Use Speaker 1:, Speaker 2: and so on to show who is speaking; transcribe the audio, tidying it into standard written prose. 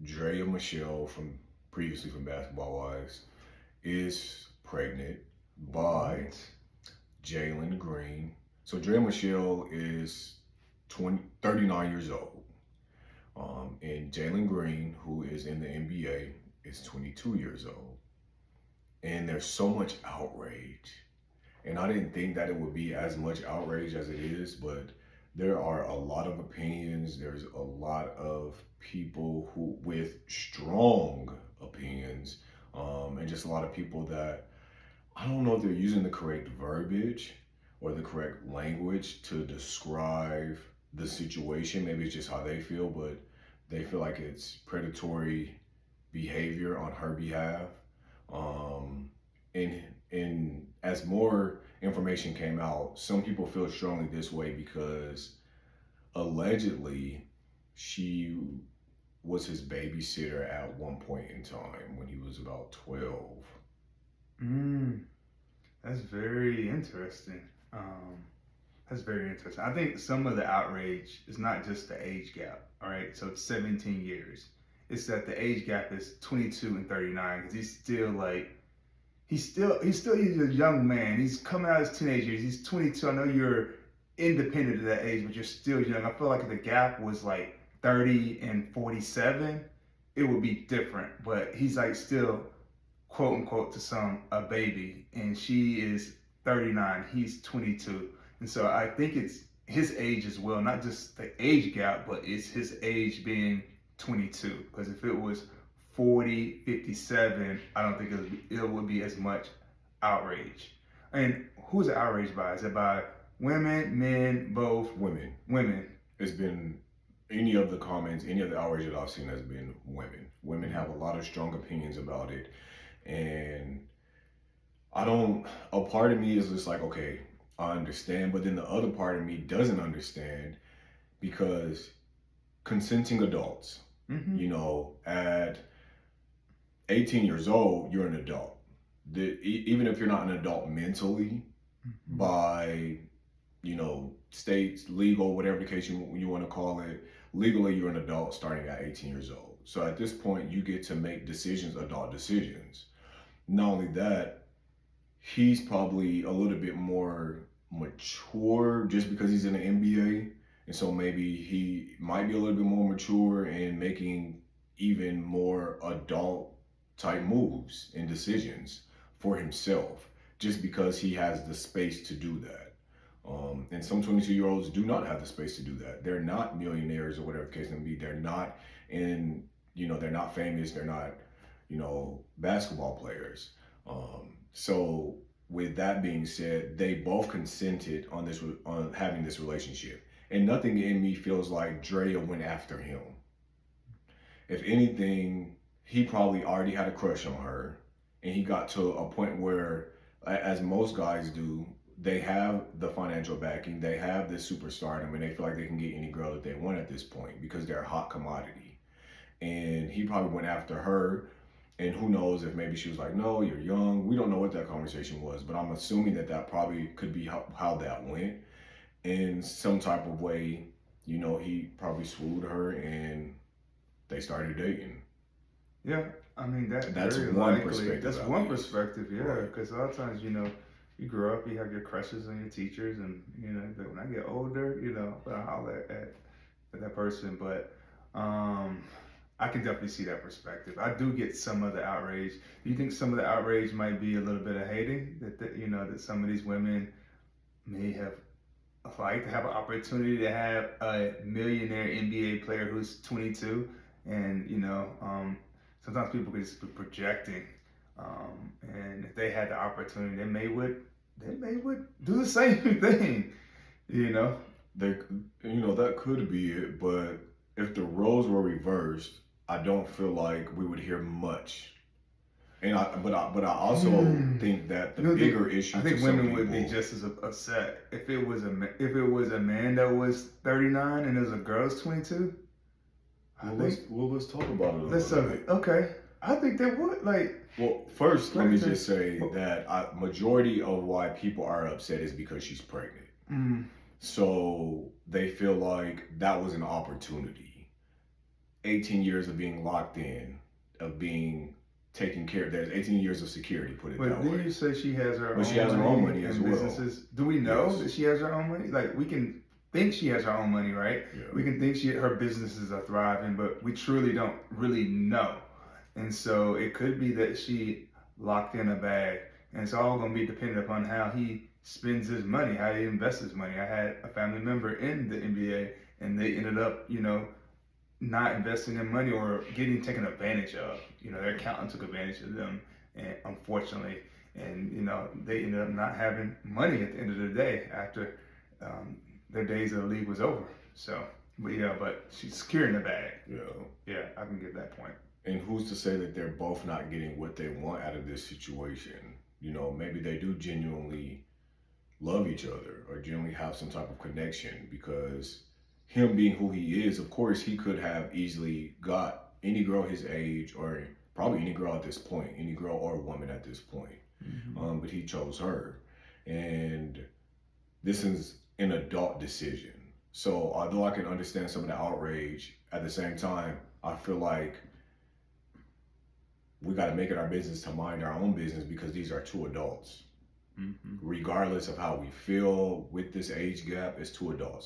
Speaker 1: Draya Michele from previously from Basketball Wives is pregnant by
Speaker 2: What?
Speaker 1: Jalen Green. So Draya Michele is 39 years old. And Jalen Green, who is in the NBA, is 22 years old. And there's so much outrage. And I didn't think that it would be as much outrage as it is, but there are a lot of opinions. There's a lot of people who with strong opinions, and just a lot of people that I don't know if they're using the correct verbiage or the correct language to describe the situation. Maybe it's just how they feel, but they feel like it's predatory behavior on her behalf. Um, and as more information came out, some people feel strongly this way because allegedly she was his babysitter at one point in time when he was about 12.
Speaker 2: Mm, that's very interesting. Um, that's very interesting. I think some of the outrage is not just the age gap. All right, so it's 17 years. It's that the age gap is 22 and 39 because he's a young man. He's coming out of his teenage years. He's 22. I know you're independent at that age, but you're still young. I feel like if the gap was like 30 and 47, it would be different. But he's like still quote unquote to some a baby, and she is 39. He's 22, and so I think it's his age as well, not just the age gap, but it's his age being 22. Because if it was 40, 57, I don't think it would be as much outrage. And who's it outraged by? Is it by women, men, both?
Speaker 1: Women.
Speaker 2: Women.
Speaker 1: It's been any of the comments, any of the outrage that I've seen has been women. Women have a lot of strong opinions about it. And I don't, a part of me is just like, okay, I understand. But then the other part of me doesn't understand because consenting adults,
Speaker 2: Mm-hmm.
Speaker 1: at 18 years old, you're an adult. Even if you're not an adult mentally,
Speaker 2: Mm-hmm.
Speaker 1: by states, legal, whatever the case you want to call it, legally you're an adult starting at 18 years old. So at this point, you get to make decisions, adult decisions. Not only that, he's probably a little bit more mature just because he's in the NBA. And so maybe he might be a little bit more mature and making even more adult type moves and decisions for himself just because he has the space to do that. And some 22-year-olds do not have the space to do that. They're not millionaires or whatever the case may be. They're not in, they're not famous. They're not, basketball players. So with that being said, they both consented on having this relationship, and nothing in me feels like Drea went after him. If anything, he probably already had a crush on her, and he got to a point where, as most guys do, they have the financial backing, they have this superstardom, and they feel like they can get any girl that they want at this point because they're a hot commodity. And he probably went after her, and who knows if maybe she was like, no, you're young. We don't know what that conversation was, but I'm assuming that that probably could be how that went in some type of way. He probably swooned her and they started dating.
Speaker 2: Yeah, I mean that's
Speaker 1: That's
Speaker 2: very
Speaker 1: one
Speaker 2: likely.
Speaker 1: perspective,
Speaker 2: That's
Speaker 1: at
Speaker 2: one
Speaker 1: least.
Speaker 2: perspective, yeah.
Speaker 1: Right.
Speaker 2: Because a lot of times, you grow up, you have your crushes on your teachers, and that when I get older, I'll holler at that person. But um, I can definitely see that perspective. I do get some of the outrage. Do you think some of the outrage might be a little bit of hating that some of these women may have liked to have an opportunity to have a millionaire NBA player who's 22, and sometimes people could just be projecting, and if they had the opportunity, they may would do the same thing, you know.
Speaker 1: They, that could be it, but if the roles were reversed, I don't feel like we would hear much. But I also
Speaker 2: Hmm.
Speaker 1: think that the
Speaker 2: You know,
Speaker 1: bigger
Speaker 2: I
Speaker 1: issue to
Speaker 2: think
Speaker 1: some
Speaker 2: women would be
Speaker 1: people.
Speaker 2: just as upset if it was a man that was 39 and it was a girl's 22. I
Speaker 1: Well,
Speaker 2: think
Speaker 1: let's talk about it a
Speaker 2: let's
Speaker 1: little bit.
Speaker 2: okay. I think they would like.
Speaker 1: Well, first, let
Speaker 2: Let me
Speaker 1: me
Speaker 2: tell
Speaker 1: just say
Speaker 2: you.
Speaker 1: that majority of why people are upset is because she's pregnant.
Speaker 2: Mm,
Speaker 1: So they feel like that was an opportunity. 18 years of being locked in, of being taken care of. There's 18 years of security, put it
Speaker 2: But
Speaker 1: that
Speaker 2: didn't
Speaker 1: way.
Speaker 2: you say she has her
Speaker 1: But she
Speaker 2: own
Speaker 1: has her own
Speaker 2: money
Speaker 1: money as
Speaker 2: and
Speaker 1: well.
Speaker 2: businesses? Do we know
Speaker 1: Yes.
Speaker 2: that she has her own money? Like we can think she has her own money, right?
Speaker 1: Yeah.
Speaker 2: We can think her businesses are thriving, but we truly don't really know. And so it could be that she locked in a bag, and it's all going to be dependent upon how he spends his money, how he invests his money. I had a family member in the NBA, and they ended up, not investing in money or getting taken advantage of. Their accountant took advantage of them, and unfortunately, and they ended up not having money at the end of the day after their days of the league was over. So, but she's securing the bag.
Speaker 1: Yeah.
Speaker 2: Yeah, I can get that point.
Speaker 1: And who's to say that they're both not getting what they want out of this situation? Maybe they do genuinely love each other or genuinely have some type of connection, because him being who he is, of course, he could have easily got any girl his age, or probably any girl at this point, any girl or woman at this point.
Speaker 2: Mm-hmm.
Speaker 1: But he chose her. And this is an adult decision. So although I can understand some of the outrage, at the same time, I feel like we got to make it our business to mind our own business, because these are two adults.
Speaker 2: Mm-hmm.
Speaker 1: Regardless of how we feel with this age gap, it's two adults.